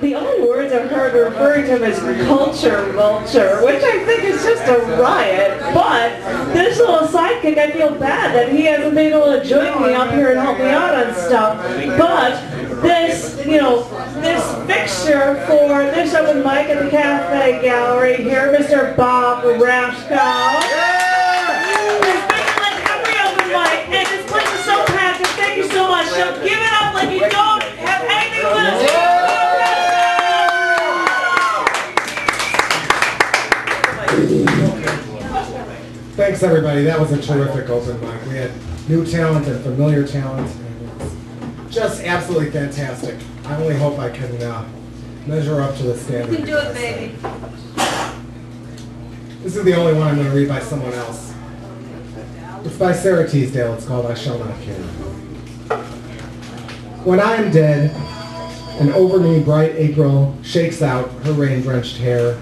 the only words I've heard referring to him as culture vulture, which I think is just a riot. But this little sidekick, I feel bad that he hasn't been able to join me up here and help me out on stuff. But this, you know, this fixture for this open mic at the Cafe Gallery here, Mr. Bob Rashkow. He's making like every open mic, and this place is so packed. Thank you so much. So give it up like you don't have anything to lose. Thanks everybody, that was a terrific open mic. We had new talent and familiar talent, and it was just absolutely fantastic. I only hope I can measure up to the standard. You can do it, baby. This is the only one I'm going to read by someone else. It's by Sarah Teasdale. It's called I Shall Not Care. When I am dead, and over me bright April shakes out her rain-drenched hair,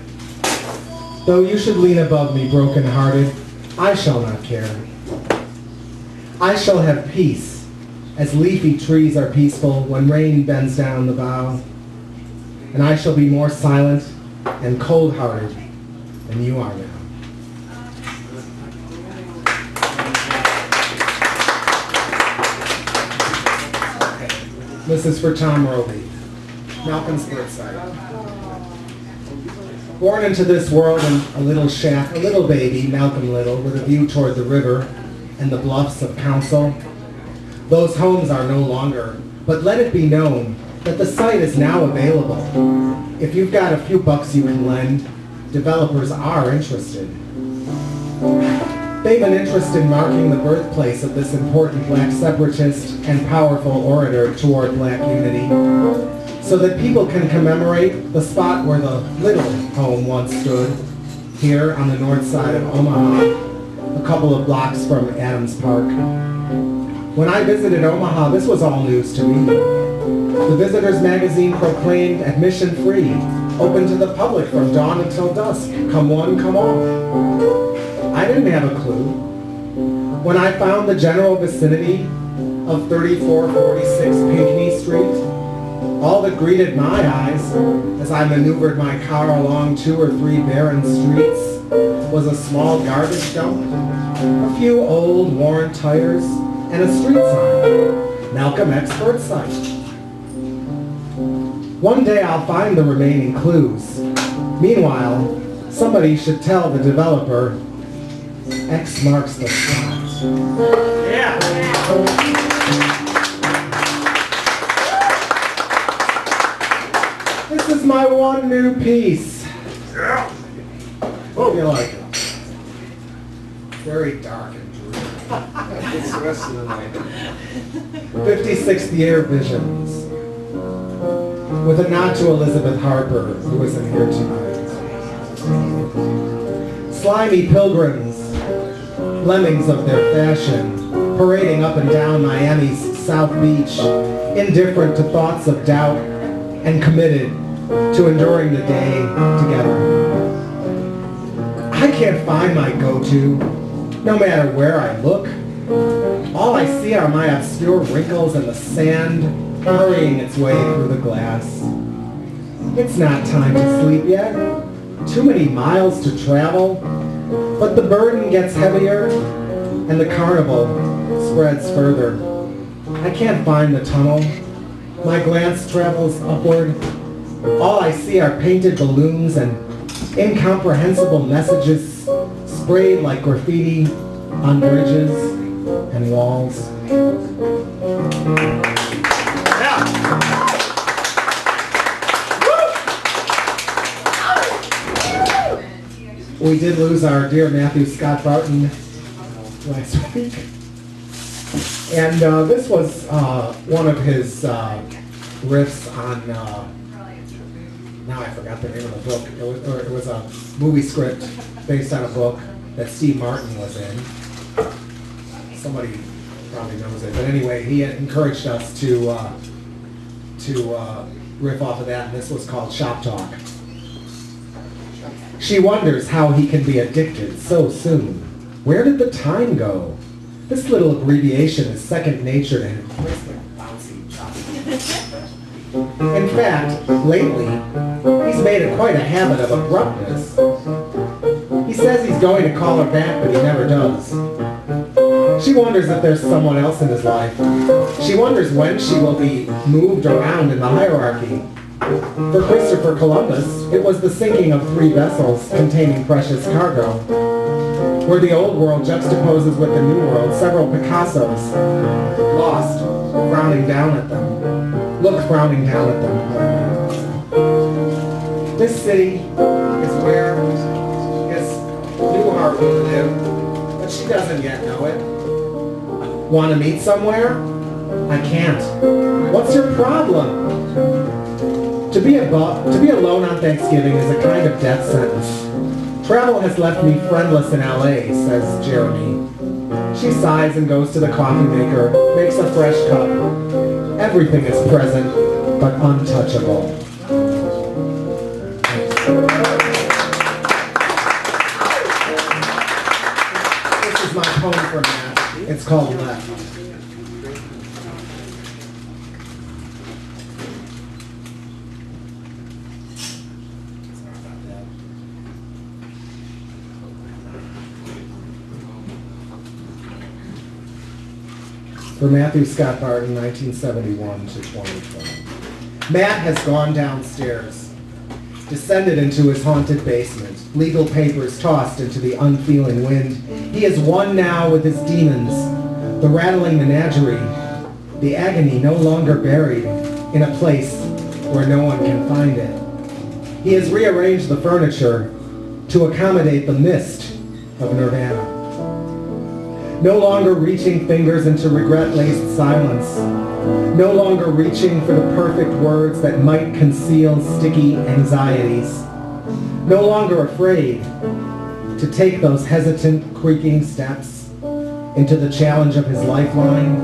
though you should lean above me broken-hearted, I shall not care. I shall have peace, as leafy trees are peaceful when rain bends down the bough, and I shall be more silent and cold-hearted than you are now. This is for Tom Roby, Malcolm's birthside. Born into this world in a little shack, a little baby, Malcolm Little, with a view toward the river and the bluffs of Council. Those homes are no longer, but let it be known that the site is now available. If you've got a few bucks you can lend, developers are interested. They've an interest in marking the birthplace of this important black separatist and powerful orator toward black unity, so that people can commemorate the spot where the Little home once stood, here on the north side of Omaha, a couple of blocks from Adams Park. When I visited Omaha, this was all news to me. The Visitors magazine proclaimed admission free, open to the public from dawn until dusk, come one, come all. I didn't have a clue. When I found the general vicinity of 3446 Pinckney Street, all that greeted my eyes as I maneuvered my car along 2 or 3 barren streets was a small garbage dump, a few old worn tires, and a street sign, Malcolm X Birthsite. One day I'll find the remaining clues. Meanwhile, somebody should tell the developer X marks the spot. Yeah. This is my one new piece. Yeah. What do you like it? Very dark and dreary. It's the rest of the night. 56th Year Visions. With a nod to Elizabeth Harper, who isn't here tonight. Slimy pilgrims, lemmings of their fashion, parading up and down Miami's South Beach, indifferent to thoughts of doubt and committed to enduring the day together. I can't find my go-to, no matter where I look. All I see are my obscure wrinkles and the sand hurrying its way through the glass. It's not time to sleep yet. Too many miles to travel, but the burden gets heavier and the carnival spreads further. I can't find the tunnel. My glance travels upward. All I see are painted balloons and incomprehensible messages sprayed like graffiti on bridges and walls. We did lose our dear Matthew Scott Barton last week. And this was one of his riffs on, now I forgot the name of the book. It was a movie script based on a book that Steve Martin was in. Somebody probably knows it. But anyway, he had encouraged us to riff off of that, and this was called Shop Talk. She wonders how he can be addicted so soon. Where did the time go? This little abbreviation is second nature to him. Where's the bouncy chop? In fact, lately, he's made it quite a habit of abruptness. He says he's going to call her back, but he never does. She wonders if there's someone else in his life. She wonders when she will be moved around in the hierarchy. For Christopher Columbus, it was the sinking of 3 vessels containing precious cargo. Where the old world juxtaposes with the new world, several Picassos, lost, frowning down at them. Look frowning down at them. This city is where his new heart will live, but she doesn't yet know it. Want to meet somewhere? I can't. What's your problem? To be alone on Thanksgiving is a kind of death sentence. Travel has left me friendless in LA, says Jeremy. She sighs and goes to the coffee maker, makes a fresh cup. Everything is present, but untouchable. This is my poem for Matt. It's called Left. For Matthew Scott Barton, 1971 to 2020. Matt has gone downstairs, descended into his haunted basement, legal papers tossed into the unfeeling wind. He is one now with his demons, the rattling menagerie, the agony no longer buried in a place where no one can find it. He has rearranged the furniture to accommodate the mist of nirvana. No longer reaching fingers into regret-laced silence. No longer reaching for the perfect words that might conceal sticky anxieties. No longer afraid to take those hesitant, creaking steps into the challenge of his lifeline,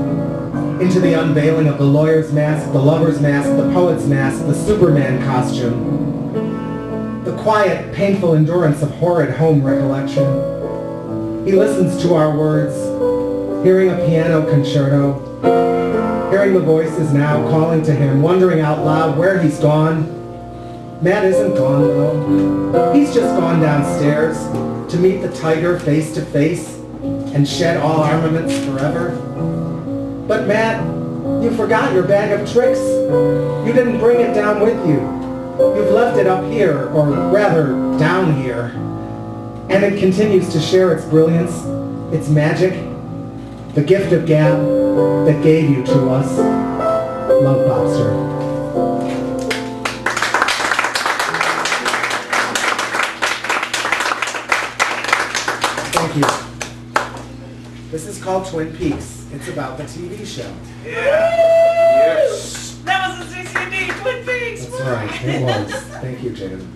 into the unveiling of the lawyer's mask, the lover's mask, the poet's mask, the Superman costume, the quiet, painful endurance of horrid home recollection. He listens to our words, hearing a piano concerto, hearing the voices now calling to him, wondering out loud where he's gone. Matt isn't gone, though. He's just gone downstairs to meet the tiger face to face and shed all armaments forever. But Matt, you forgot your bag of tricks. You didn't bring it down with you. You've left it up here, or rather, down here. And it continues to share its brilliance, its magic, the gift of gab that gave you to us. Love, Bobster. Thank you. This is called Twin Peaks. It's about the TV show. Yes. That was the CCD, Twin Peaks. That's right, it was. Thank you, Jaden.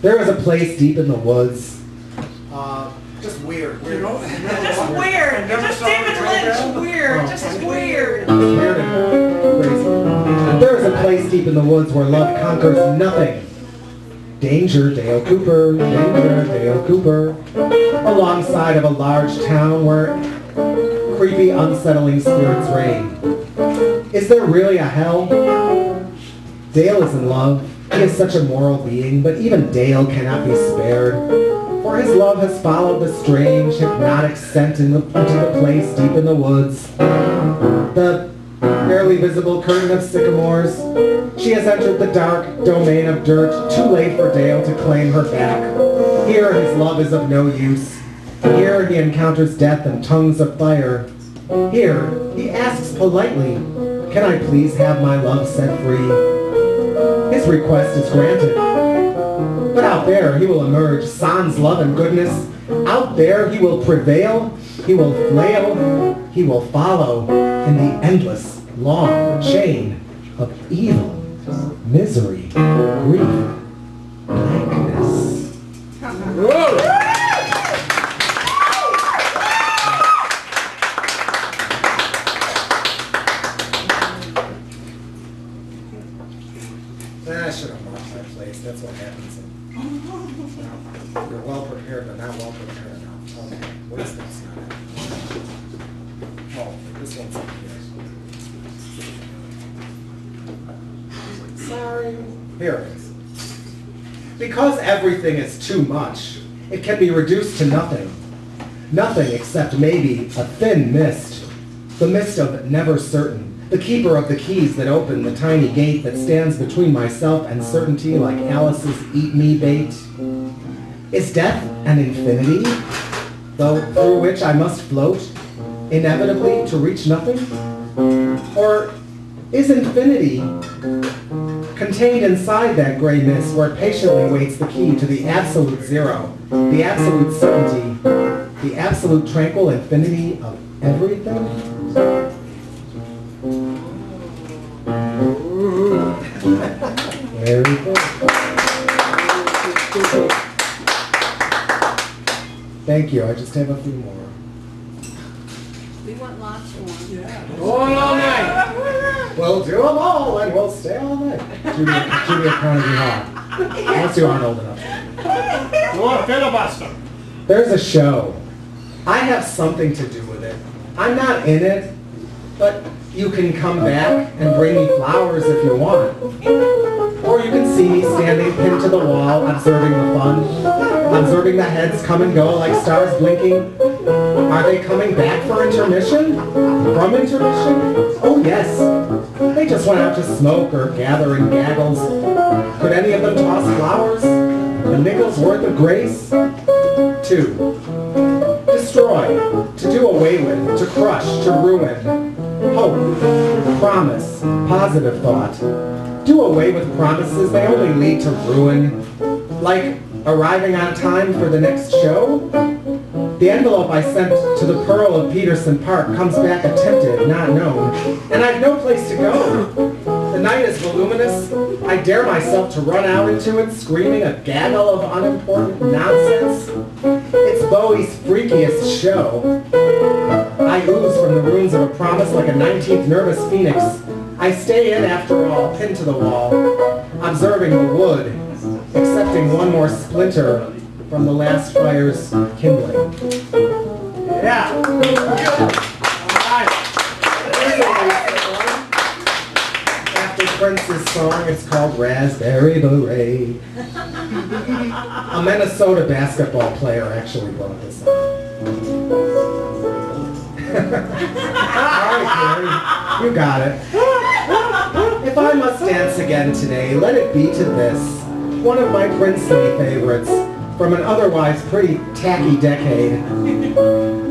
There is a place deep in the woods. Just weird. Just weird. Just David Lynch. Weird. Just weird. Weird and crazy. There is a place deep in the woods where love conquers nothing. Danger, Dale Cooper. Danger, Dale Cooper. Alongside of a large town where creepy, unsettling spirits reign. Is there really a hell? Dale is in love. He is such a moral being, but even Dale cannot be spared. For his love has followed the strange, hypnotic scent into the place deep in the woods. The barely visible curtain of sycamores. She has entered the dark domain of dirt, too late for Dale to claim her back. Here his love is of no use. Here he encounters death and tongues of fire. Here he asks politely, "Can I please have my love set free?" His request is granted. But out there he will emerge, sans love and goodness. Out there he will prevail, he will flail, he will follow in the endless, long chain of evil, misery, grief, blankness. Whoa! I should have marked my place. That's what happens. You're well prepared, but not well prepared enough. Okay, what is this? Oh, this one's up here. Here it is. Because everything is too much, it can be reduced to nothing. Nothing except maybe a thin mist. The mist of never certain. The keeper of the keys that open the tiny gate that stands between myself and certainty like Alice's eat me bait. Is death an infinity, though through which I must float, inevitably to reach nothing? Or is infinity contained inside that gray mist where patiently waits the key to the absolute zero, the absolute certainty, the absolute tranquil infinity of everything? Very good. Thank you. I just have a few more. We want lots more. Yeah. Going all night. We'll do them all and we'll stay all night. Judy at Carnegie Hall. Unless you aren't old enough. Or filibuster. There's a show. I have something to do with it. I'm not in it, but you can come back and bring me flowers if you want. Or you can see me standing pinned to the wall, observing the fun, observing the heads come and go like stars blinking. Are they coming back for intermission? From intermission? Oh yes. They just went out to smoke or gather in gaggles. Could any of them toss flowers? A nickel's worth of grace? 2. Destroy. To do away with. To crush. To ruin. Hope. Promise. Positive thought. Do away with promises. They only lead to ruin. Like arriving on time for the next show? The envelope I sent to the Pearl of Peterson Park comes back attempted, not known, and I've no place to go. The night is voluminous. I dare myself to run out into it, screaming a gaggle of unimportant nonsense. It's Bowie's freakiest show. I ooze from the ruins of a promise like a 19th nervous phoenix. I stay in, after all, pinned to the wall, observing the wood, accepting one more splinter from the last fire's kindling. Yeah. All right. After Prince's song, it's called Raspberry Beret. A Minnesota basketball player actually wrote this up. All right, Gary, you got it. If I must dance again today, let it be to this, one of my princely favorites, from an otherwise pretty tacky decade.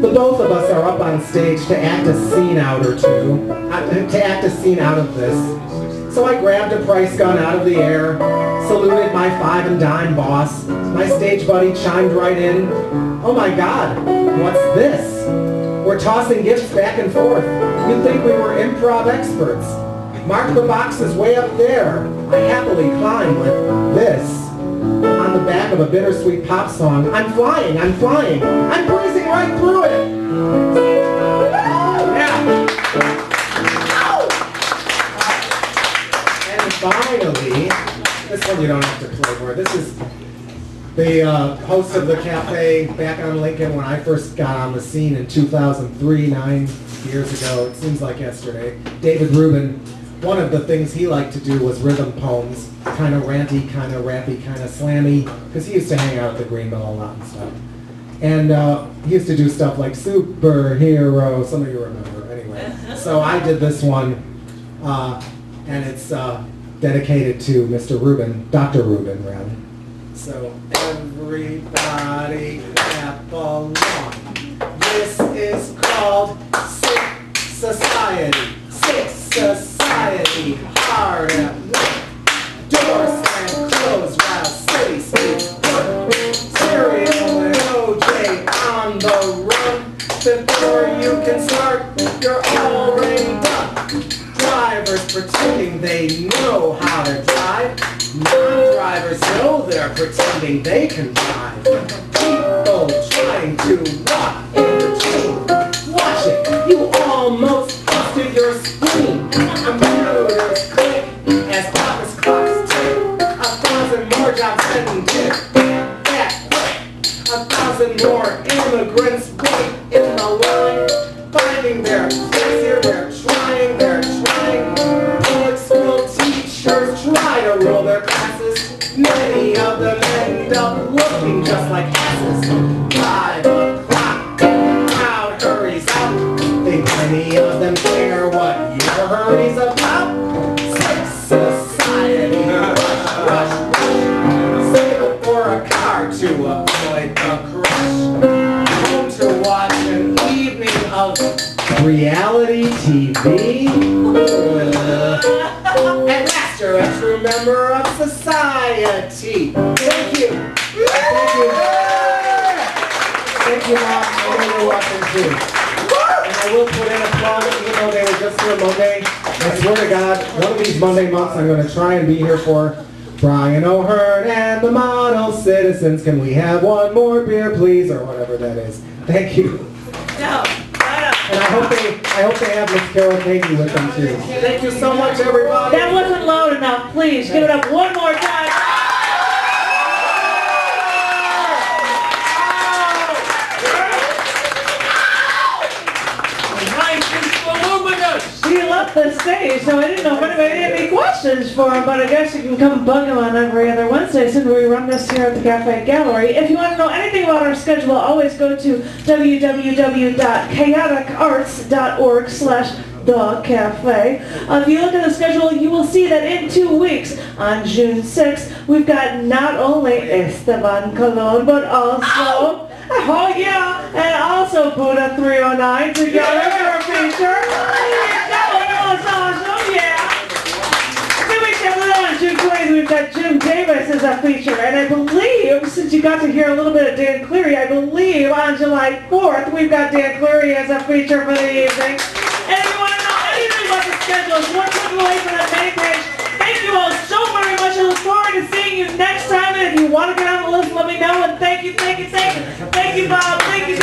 The both of us are up on stage to act a scene out or two, to act a scene out of this. So I grabbed a price gun out of the air, saluted my 5 and dime boss. My stage buddy chimed right in. Oh my God, what's this? We're tossing gifts back and forth. You'd think we were improv experts. Mark the boxes way up there. I happily climb with this. On the back of a bittersweet pop song. I'm flying, I'm flying. I'm breezing right through it. Yeah. And finally, this one you don't have to play for. This is the host of the cafe back on Lincoln when I first got on the scene in 2003, 9 years ago. It seems like yesterday. David Rubin. One of the things he liked to do was rhythm poems, kind of ranty, kind of rappy, kind of slammy, because he used to hang out at the Greenbelt a lot and stuff. And he used to do stuff like Superhero, some of you remember, anyway. So I did this one, and it's dedicated to Mr. Rubin, Dr. Rubin, rather. So everybody clap along. This is called Sick Society. Sick Society, hard at work. Doors slam closed while city streets work. Cereal and OJ on the run. Before you can start, you're already done. Drivers pretending they know how to drive. Non-drivers know they're pretending they can drive. People trying to walk in between. Watch it, you almost busted your spleen. Computers click as office clocks tick. 1,000 more jobs heading dip. Back quick. 1,000 more immigrants wait in the line, finding their place here. They're trying. Public school teachers try to rule their classes. Many of them end up looking just like asses. 5 o'clock, crowd hurries out. Think many of them care what your hurry's about? Sex society, rush, rush, rush. Save it for a car to avoid the crush. Home to watch an evening of reality TV. And master a true member of society. Thank you. Thank you. Thank you, Mom. I know you're watching too. And I will put in a plug, even though they were just here Monday. I swear to God, one of these Monday months I'm going to try and be here for Brian O'Hearn and the Model Citizens. Can we have one more beer, please? Or whatever that is. Thank you. No. And I hope they have Miss Carol Kagi with them too. Thank you so much, everybody. That wasn't loud enough. Please give it up one more time. He left the stage, so I didn't know if anybody had any questions for him, but I guess you can come bug him on every other Wednesday since we run this here at the Cafe Gallery. If you want to know anything about our schedule, always go to www.chaoticarts.org/thecafe. If you look at the schedule, you will see that in 2 weeks, on June 6th, we've got not only Esteban Colon, but also, oh yeah, and also Buddha 309 together for a feature. On June 20th, we've got Jim Davis as a feature, and I believe, since you got to hear a little bit of Dan Cleary, I believe on July 4th, we've got Dan Cleary as a feature for the evening. And if you want to know anything about the schedule, it's one click away from that main page. Thank you all so very much. I look forward to seeing you next time, and if you want to get on the list, let me know, and thank you, Bob. Thank you.